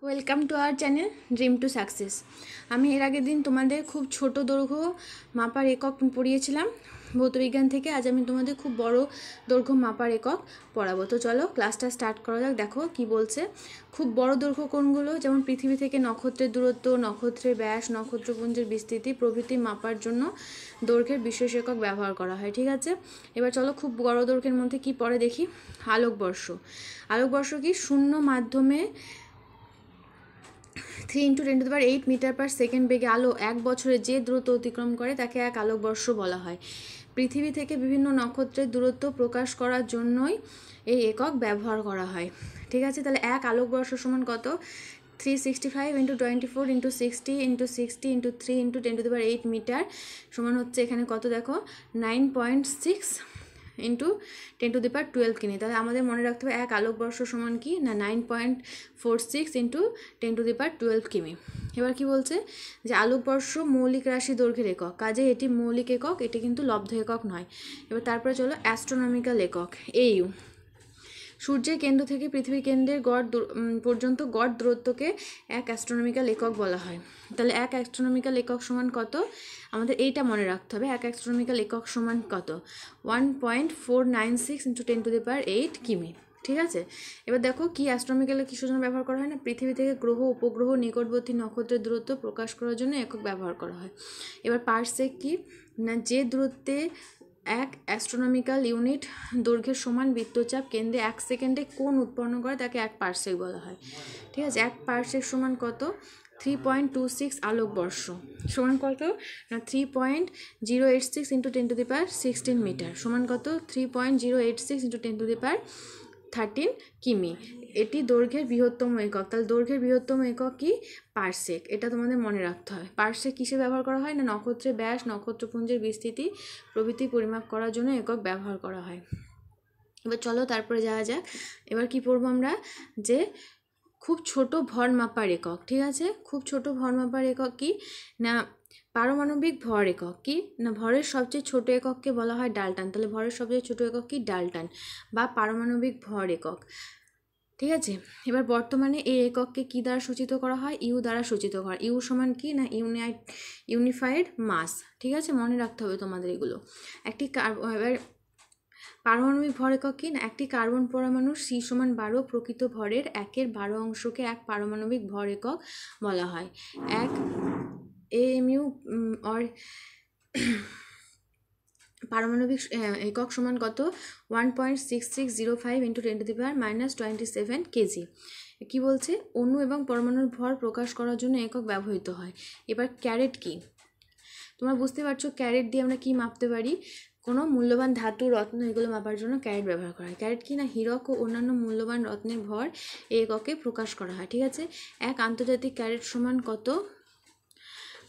Welcome to our channel dream to success. আমি এর আগের দিন তোমাদের খুব ছোট দৈর্ঘ্য মাপার একক পড়িয়েছিলাম ভৌতবিজ্ঞান থেকে। আজ আমি তোমাদের খুব বড় দৈর্ঘ্য মাপার একক পড়াবো। তো চলো ক্লাসটা স্টার্ট করা যাক। দেখো কি বলছে। খুব বড় দৈর্ঘ্য কোনগুলো? যেমন পৃথিবী থেকে নক্ষত্রের দূরত্ব, নক্ষত্রের ব্যাস, নক্ষত্রপুঞ্জের বিস্তৃতি প্রভৃতি মাপার জন্য দৈর্ঘ্যের বিশেষ একক ব্যবহার করা হয়। ঠিক আছে, এবার চলো খুব বড় দৈর্ঘ্যের মধ্যে কি পড়ে দেখি। আলোকবর্ষ। আলোকবর্ষ কি? শূন্য মাধ্যমে 3 × 10⁸ মিটার পার সেকেন্ড বেগে আলো এক বছরে যে দূরত্ব অতিক্রম করে তাকে এক আলোকবর্ষ বলা হয়। পৃথিবী থেকে বিভিন্ন নক্ষত্রের দূরত্ব প্রকাশ করার জন্যই এই একক ব্যবহার করা হয়। ঠিক আছে, তাহলে এক আলোকবর্ষ সমান কত? 365 × 24 × 60 × 60 × 3 × 10⁸ মিটার সমান হচ্ছে এখানে কত দেখো 9.6 ইন্টু 10⁻12 কিমি। তাহলে আমাদের মনে রাখতে হবে এক আলোকবর্ষ সমান কি না 9.46 ইন্টু 10⁻12 কিমি। এবার কি বলছে যে আলোকবর্ষ মৌলিক রাশি দৈর্ঘ্যের একক, কাজে এটি মৌলিক একক, এটি কিন্তু লব্ধ একক নয়। এবার তারপরে চলো অ্যাস্ট্রোনমিক্যাল একক AU। সূর্যের কেন্দ্র থেকে পৃথিবীর কেন্দ্রের পর্যন্ত গড় দূরত্বকে এক অ্যাস্ট্রোনমিক্যাল একক বলা হয়। তাহলে এক অ্যাস্ট্রোনমিক্যাল একক সমান কত? আমাদের এইটা মনে রাখতে হবে। এক অ্যাস্ট্রোনমিক্যাল একক সমান কত? 1.496 × 10⁸ কিমি। ঠিক আছে, এবার দেখো কি অ্যাস্ট্রোনমিক্যালে কিসের জন্য ব্যবহার করা হয় না পৃথিবী থেকে গ্রহ, উপগ্রহ, নিকটবর্তী নক্ষত্রের দূরত্ব প্রকাশ করার জন্য একক ব্যবহার করা হয়। এবার পারসেক কি না যে দূরত্বে এক অ্যাস্ট্রোনমিক্যাল ইউনিট দৈর্ঘ্যের সমান বৃত্তচাপ কেন্দ্রে 1 সেকেন্ডে কোণ উৎপন্ন করে তাকে এক পারসেক বলা হয়। ঠিক আছে, এক পারসেক সমান কত? 3.26 আলোকবর্ষ সমান কত না 3.086 × 10⁻16 মিটার সমান কত 3.086 × 10⁻13 কিমি। এটি দৈর্ঘ্যের বৃহত্তম একক। তাহলে দৈর্ঘ্যের বৃহত্তম একক কি? পারসেক। এটা তোমাদের মনে রাখতে হয়। পারসেক কিসে ব্যবহার করা হয় না নক্ষত্রের ব্যাস, নক্ষত্রপুঞ্জের বিস্তৃতি প্রভৃতি পরিমাপ করার জন্য একক ব্যবহার করা হয়। এবার চলো তারপরে যাওয়া যাক। এবার কি পড়বো আমরা যে খুব ছোট ভর মাপার একক। ঠিক আছে, খুব ছোট ভর মাপার একক কি না পারমাণবিক ভর একক। কি না ভরের সবচেয়ে ছোট একককে বলা হয় ডালটন। তাহলে ভরের সবচেয়ে ছোট একক কি? ডালটন বা পারমাণবিক ভর একক। ঠিক আছে, এবার বর্তমানে এই একককে কি দ্বারা সূচিত করা হয়? ইউ দ্বারা সূচিত করা। ইউ সমান কি না ইউনিফাইড মাস। ঠিক আছে, মনে রাখতে হবে তোমাদের এগুলো। একটি এবার পারমাণবিক ভর একক কি না একটি কার্বন পরমাণুর C সমান 12 প্রকৃত ভরের 1/12 অংশকে এক পারমাণবিক ভর একক বলা হয়। এক AMU পারমাণবিক একক সমান কত? 1.6605 × 10⁻−27 কেজি। কি বলছে? অণু এবং পরমাণুর ভর প্রকাশ করার জন্য একক ব্যবহৃত হয়। এবার ক্যারেট কি? তোমরা বুঝতে পারছো ক্যারেট দিয়ে আমরা কি মাপতে পারি? কোনো মূল্যবান ধাতু, রত্ন এগুলো মাপার জন্য ক্যারেট ব্যবহার করা হয়। ক্যারেট কি না হীরক ও অন্যান্য মূল্যবান রত্নের ভর এই এককে প্রকাশ করা হয়। ঠিক আছে, এক আন্তর্জাতিক ক্যারেট সমান কত?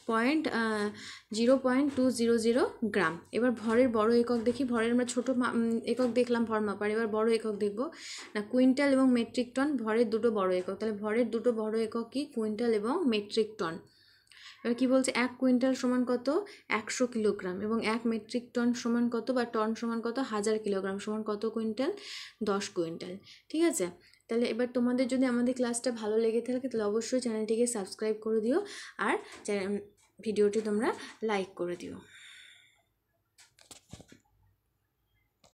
0.200 গ্রাম। এবার ভরের বড় একক দেখি। ভরের আমরা ছোট একক দেখলাম ভর মাপার, এবার বড় একক দেখব না কুইন্টাল এবং মেট্রিক টন ভরের দুটো বড় একক। তাহলে ভরের দুটো বড় একক কি? কুইন্টাল এবং মেট্রিক টন। এবার কি বলছে? 1 কুইন্টাল সমান কত? 100 কিলোগ্রাম এবং 1 মেট্রিক টন সমান কত বা টন সমান কত? 1000 কিলোগ্রাম সমান কত কুইন্টাল? 10 কুইন্টাল। ঠিক আছে, তাহলে এবার তোমাদের যদি আমাদের ক্লাসটা ভালো লেগে থাকে তাহলে অবশ্যই চ্যানেলটিকে সাবস্ক্রাইব করে দিও আর ভিডিওটি তোমরা লাইক করে দিও।